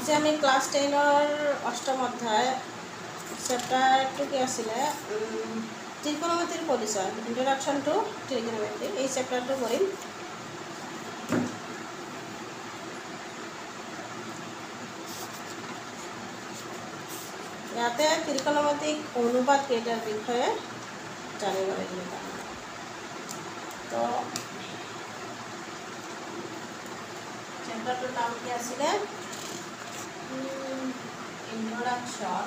আজি আমি ক্লাস 10 অষ্টম অধ্যায় চ্যাপ্টাৰটো কি আছিলে ত্ৰিকোণমিতিৰ পৰিচয় ইন্ট্ৰোডাকশন টু ত্ৰিকোণমিতি এই চ্যাপ্টাৰটো কৰিম। ইয়াতে ত্ৰিকোণমিতিক অনুপাত কেইটাৰ বিষয়ে জানিব লাগিব। তো চ্যাপ্টাৰটোৰ নাম কি আছিলে introduction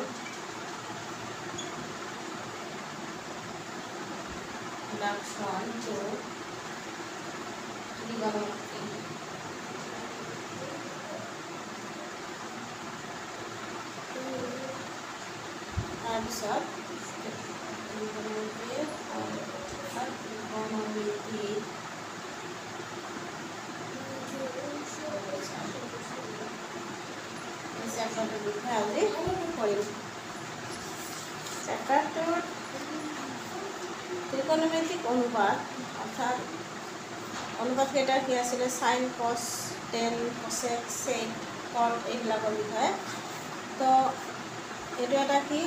to trigonometry। তাৰপিছত চ্যাপ্টাৰটোৰ বিষয়ে আজি কৰিম। চ্যাপ্টাৰটোৰ ত্রিকোণমিতিক অনুপাত অর্থাৎ অনুপাত কেইটা কি আছিলে সাইন কস টেন কসেক সেক কট এইবিলাকৰ বিষয়ে। তো এইটো এটা কি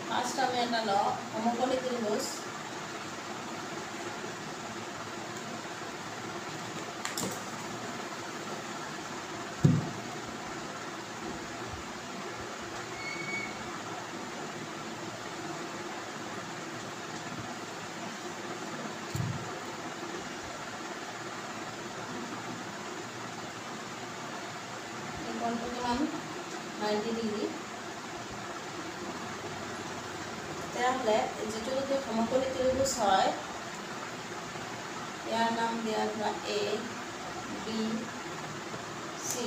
ফাৰ্ষ্ট আমি এটা লওঁ সমকোণী ত্ৰিভুজ। কিমান 90 ডিগ্ৰী। তেতিয়াহ'লে যিটো যদি সমকোণী ত্ৰিভুজ হয় ইয়াৰ নাম দিয়া ধৰা এ বি চি।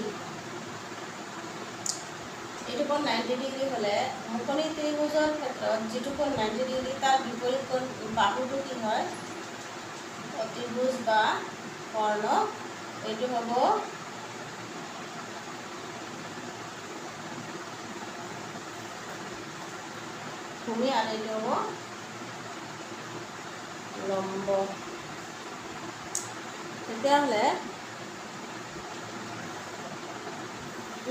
এইটো কোণ 90 ডিগ্ৰী হ'লে সমকোণী ত্ৰিভুজৰ ক্ষেত্ৰত যিটো কোণ 90 ডিগ্ৰী তাৰ বিপৰীত কোণ বাহুটো কি হয় অতিভুজ বা কৰ্ণ। এইটো হ'ব ভূমি আৰু এইটো হ'ব লম্ব। তেতিয়াহ'লে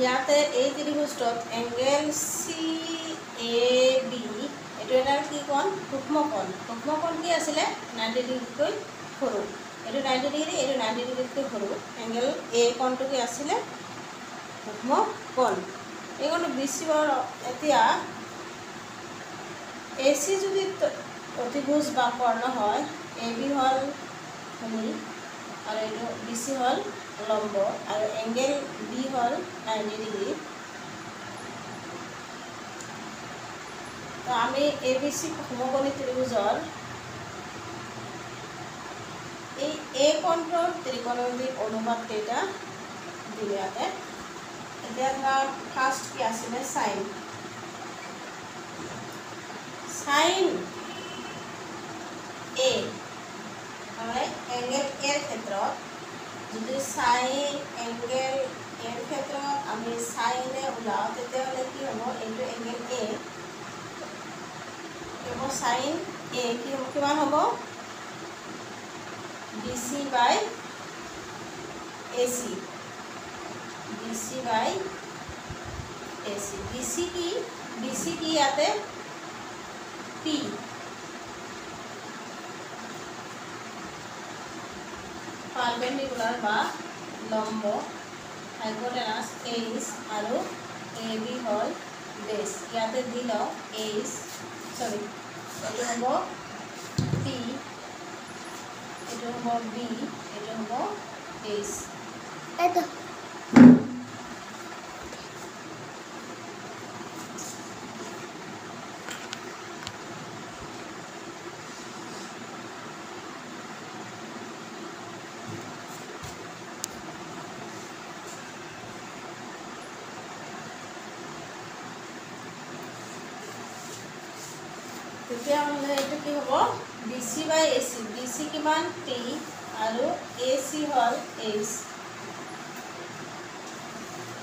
ইয়াতে এই ত্ৰিভুজটোত এংগেল চি এ বি এইটো এটা কি কোণ সূক্ষ্ম কোণ। সূক্ষ্ম কোণ কি আছিলে 90 ডিগ্ৰীতকৈ সৰু। এইটো 90 ডিগ্ৰী এইটো 90 ডিগ্ৰীতকৈ সৰু। এংগেল এ কোণটো কি আছিলে সূক্ষ্ম কোণ। এই কোণটো বিচিবৰ এতিয়া এ চি যদি অতিভুজ বা কৰ্ণ হয় এ বি হ'ল ভূমি আৰু এইটো বি চি হ'ল লম্ব আৰু এংগেল বি হ'ল 90 ডিগ্ৰী। তো আমি এ বি চি সমকোণী ত্ৰিভুজৰ এই এ কোণটোৰ ত্ৰিকোণমিতিক অনুপাত কেইটা দিলে ইয়াতে। এতিয়া ধৰা ফাৰ্ষ্ট কি আছিলে সাইন এ মানে এংগেল এৰ ক্ষেত্ৰত যদি সাইন এংগেল এৰ ক্ষেত্ৰত আমি সাইনে ওলাওঁ তেতিয়াহ'লে কি হ'ব এইটো এংগেল এ হ'ব সাইন এ কিমান হ'ব B C by A C. B C by A C. B C কি ইয়াতে পি পাৰপেণ্ডিকুলাৰ বা লম্ব হাইপোটেনাছ এইচ আৰু এ বি হ'ল বেছ। ইয়াতে দি লওঁ এইচ এইটো হ'ব পি এইটো হ'ব বি এইটো হ'ব এইচ। তেতিয়াহ'লে এইটো কি হ'ব B C by A C. B C কিমান পি আৰু এ চি হ'ল এইচ।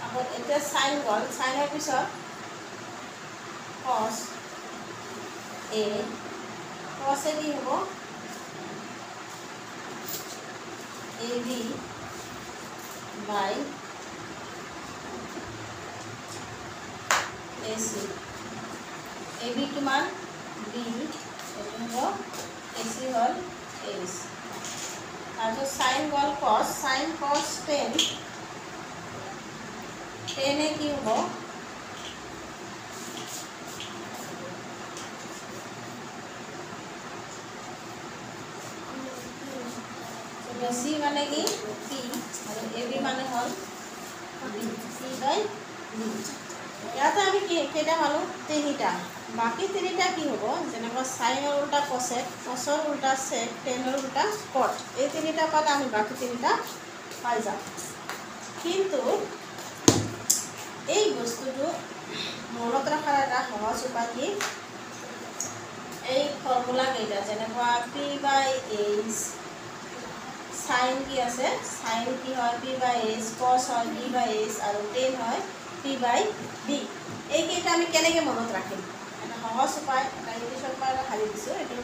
আকৌ এতিয়া সাইন গ'ল। সাইনৰ পিছত কছ এ কছে কি হ'ব AB by AC AB কিমান B এইটো হ'ব AC হ'ল H তাৰপিছত sin গ'ল cos tan এ কি হ'ব BC মানে কি P আৰু AB মানে হ'ল B P/B ইয়াতে আমি কেইটা পালোঁ তিনিটা বাকী তিনিটা কি হ'ব যেনেকুৱা সাইনৰ উল্টা কছৰ উল্টা সেক টেনৰ উল্টা কট এই তিনিটা পালে আমি বাকী তিনিটা পাই যাম কিন্তু এই বস্তুটো মনত ৰখাৰ এটা সহজ উপায় কি এই ফৰ্মুলা কেইটা যেনেকুৱা P/H সাইন কি আছে সাইন কি হয় P/H cos হয় B/H আৰু tan হয় P/B এই কেইটা আমি কেনেকৈ মনত ৰাখিম এটা সহজ উপায় এটা ইংলিছত মই হাৰি দিছোঁ এইটো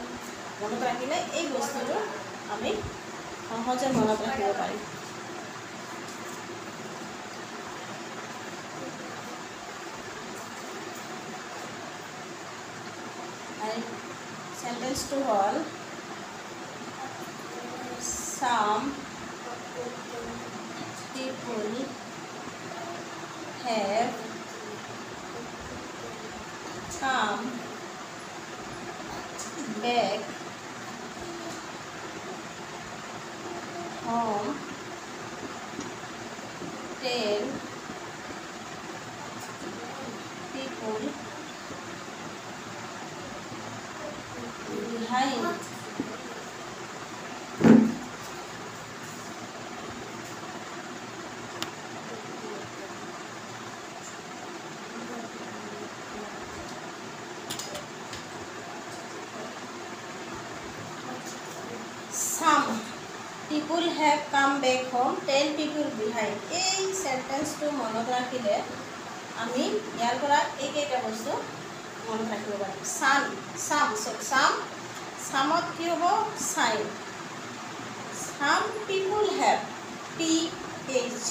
মনত ৰাখিলে এই বস্তুটো আমি সহজে মনত ৰাখিব পাৰিম সেন্টেন্সটো হ'ল some people have come back home 10 people behind some people have come back home 10 people behind এই সেন্টেন্সটো মনত ৰাখিলে আমি ইয়াৰ পৰা এইকেইটা বস্তু মনত ৰাখিব পাৰিম সামত কি হ'ব sign some people have P/H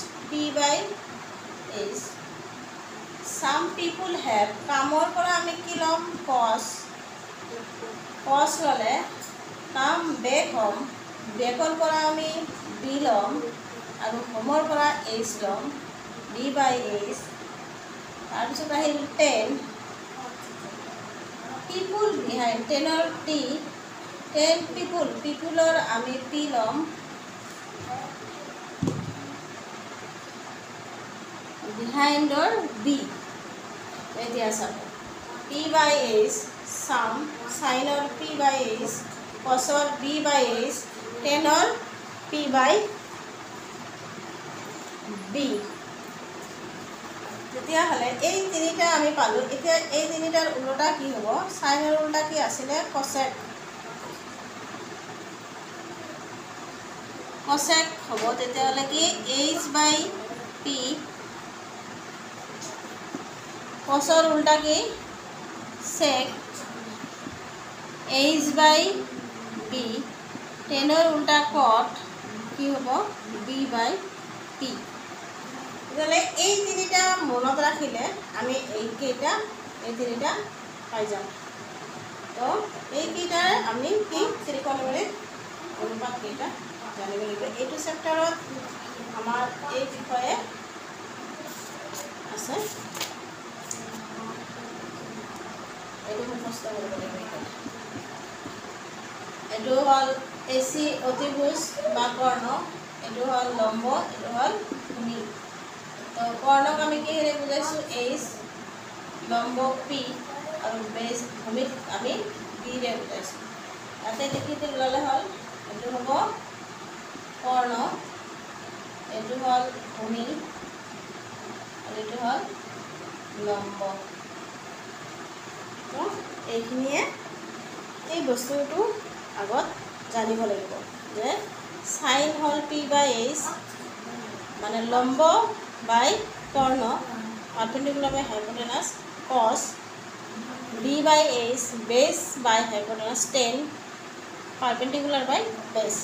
some people have কামৰ পৰা আমি কি ল'ম cos ল'লে come back home বেকৰ পৰা আমি B ল'ম আৰু হোমৰ পৰা H ল'ম B/H তাৰপিছত আহিল 10 people behind 10ৰ T 10 peopleৰ আমি P ল'ম behind-ৰ B এতিয়া চাব P/H some সাইনৰ P/H cosৰ B/H tanৰ P/B তেতিয়াহ'লে এই তিনিটা আমি পালোঁ এতিয়া এই তিনিটাৰ উল্টা কি হ'ব সাইনৰ উল্টা কি আছিলে কছেক হ'ব তেতিয়াহ'লে কি H/P cosৰ উল্টা কি sec H/B tanৰ উল্টা cot কি হ'ব B/P তেতিয়াহ'লে এই তিনিটা মনত ৰাখিলে আমি এই তিনিটা পাই যাম তো এইকেইটাৰ আমি কি ত্ৰিকোণমিতিক অনুপাত কেইটা জানিব লাগিব এইটো চেপ্টাৰত আমাৰ এই বিষয়ে আছে এইটো মুখস্থ কৰিব লাগিব এইটো হ'ল AC অতিভুজ বা কৰ্ণ এইটো হ'ল লম্ব এইটো হ'ল ভূমি তো কৰ্ণক আমি কিহেৰে বুজাইছোঁ H লম্ব P আৰু বেছ ভূমিক আমি B-ৰে বুজাইছোঁ ইয়াতে লিখি ল'লে হ'ল এইটো হ'ব কৰ্ণ এইটো হ'ল ভূমি আৰু এইটো হ'ল লম্ব তো এইখিনিয়ে এই বস্তুটো আগত জানিব লাগিব যে সাইন হ'ল P/H মানে লম্ব বাই কৰ্ণ পাৰ্পেণ্ডিকুলাৰ বাই হাইপোটেনাছ cos B/H বেছ বাই হাইপোটেনাছ tan পাৰ্পেণ্ডিকুলাৰ বাই বেছ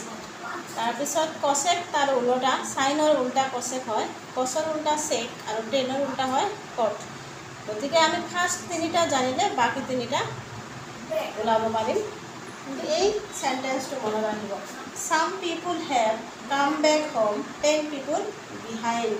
তাৰপিছত কছেক তাৰ উল্টা সাইনৰ উল্টা কছেক হয় কছৰ উল্টা সেক আৰু টেনৰ উল্টা হয় কট গতিকে আমি ফাৰ্ষ্ট তিনিটা জানিলে বাকী তিনিটা ওলাব পাৰিম। কিন্তু এই চেণ্টেন্সটো মনত ৰাখিব, some people have come back home 10 people behind।